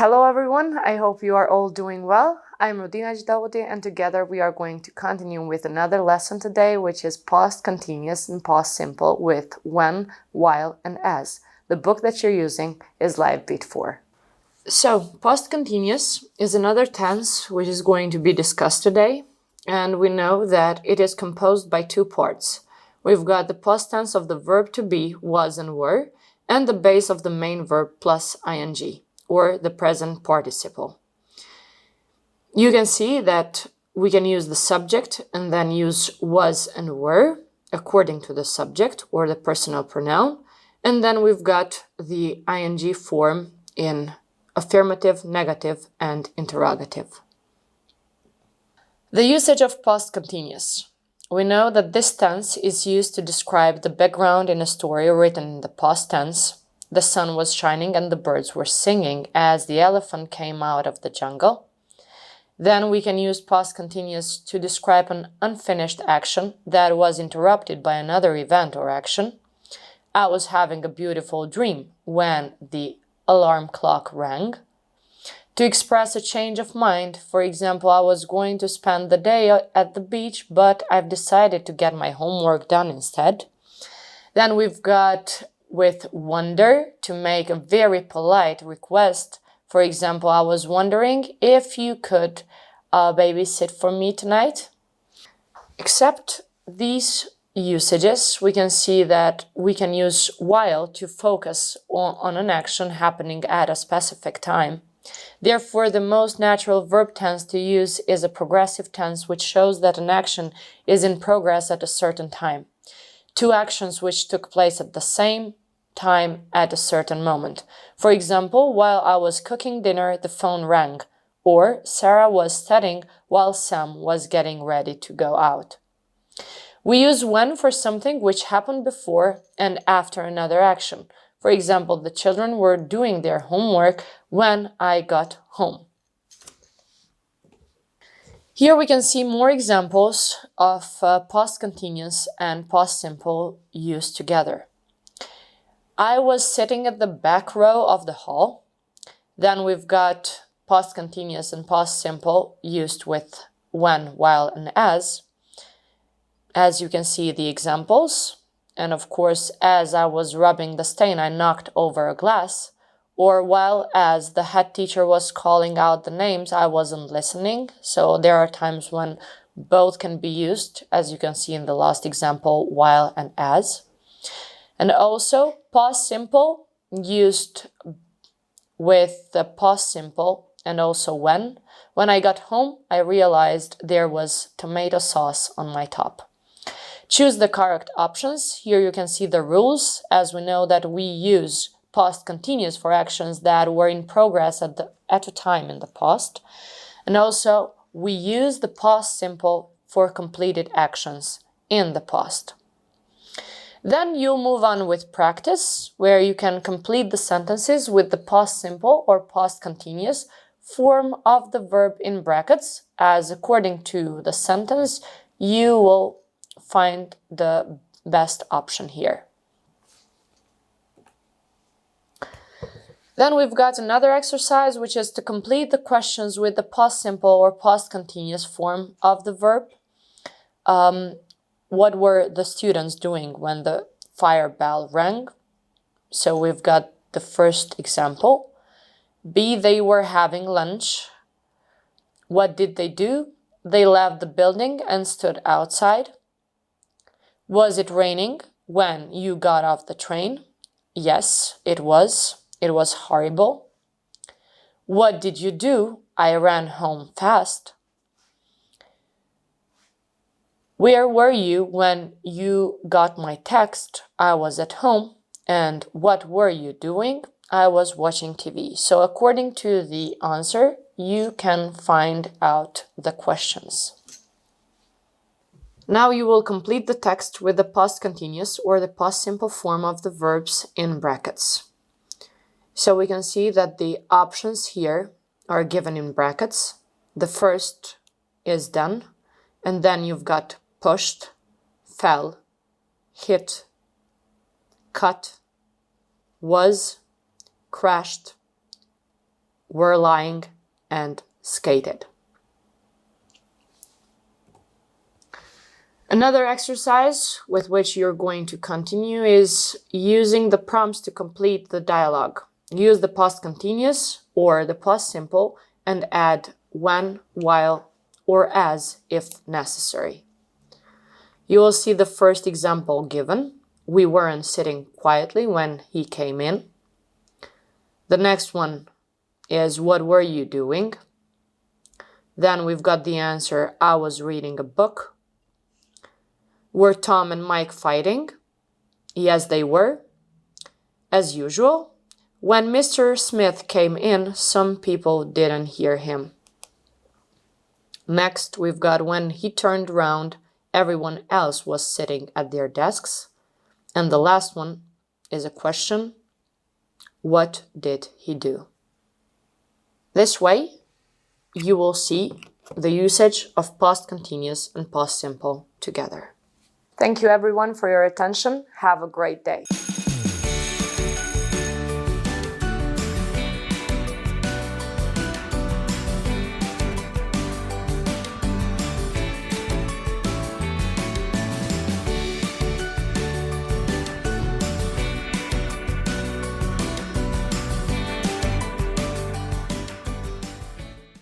Hello everyone, I hope you are all doing well. I'm Rodina Gjashtë and together we are going to continue with another lesson today, which is past continuous and past simple with when, while, and as. The book that you're using is Live Beat 4. So, past continuous is another tense which is going to be discussed today, and we know that it is composed by two parts. We've got the past tense of the verb to be, was and were, and the base of the main verb plus ing, or the present participle. You can see that we can use the subject and then use was and were according to the subject or the personal pronoun, and then we've got the ing form in affirmative, negative, and interrogative. The usage of past continuous. We know that this tense is used to describe the background in a story written in the past tense. The sun was shining and the birds were singing as the elephant came out of the jungle. Then we can use past continuous to describe an unfinished action that was interrupted by another event or action. I was having a beautiful dream when the alarm clock rang. To express a change of mind, for example, I was going to spend the day at the beach, but I've decided to get my homework done instead. Then we've got with wonder to make a very polite request. For example, I was wondering if you could babysit for me tonight. Except these usages, we can see that we can use while to focus on an action happening at a specific time. Therefore, the most natural verb tense to use is a progressive tense, which shows that an action is in progress at a certain time. Two actions which took place at the same time at a certain moment. For example, while I was cooking dinner, the phone rang, or Sarah was studying while Sam was getting ready to go out. We use when for something which happened before and after another action. For example, the children were doing their homework when I got home. Here we can see more examples of past continuous and past simple used together. I was sitting at the back row of the hall. Then we've got past continuous and past simple used with when, while, and as. As you can see the examples. And of course, as I was rubbing the stain, I knocked over a glass. Or while as the head teacher was calling out the names, I wasn't listening. So there are times when both can be used, as you can see in the last example, while and as. And also past simple used with the past simple and also when. When I got home, I realized there was tomato sauce on my top. Choose the correct options. Here you can see the rules, as we know that we use past continuous for actions that were in progress at a time in the past. And also we use the past simple for completed actions in the past. Then you'll move on with practice, where you can complete the sentences with the past simple or past continuous form of the verb in brackets, as according to the sentence, you will find the best option here. Then we've got another exercise, which is to complete the questions with the past simple or past continuous form of the verb. What were the students doing when the fire bell rang? So we've got the first example. B, they were having lunch. What did they do? They left the building and stood outside. Was it raining when you got off the train? Yes, it was. It was horrible. What did you do? I ran home fast. Where were you when you got my text? I was at home. And what were you doing? I was watching TV. So according to the answer, you can find out the questions. Now you will complete the text with the past continuous or the past simple form of the verbs in brackets. So we can see that the options here are given in brackets. The first is done, and then you've got pushed, fell, hit, cut, was, crashed, were lying and skated. Another exercise with which you're going to continue is using the prompts to complete the dialogue. Use the past continuous or the past simple and add when, while, or as if necessary. You will see the first example given. We weren't sitting quietly when he came in. The next one is, what were you doing? Then we've got the answer, I was reading a book. Were Tom and Mike fighting? Yes, they were. As usual, when Mr. Smith came in, some people didn't hear him. Next, we've got when he turned around, everyone else was sitting at their desks. And the last one is a question. What did he do? This way, you will see the usage of past continuous and past simple together. Thank you everyone for your attention. Have a great day.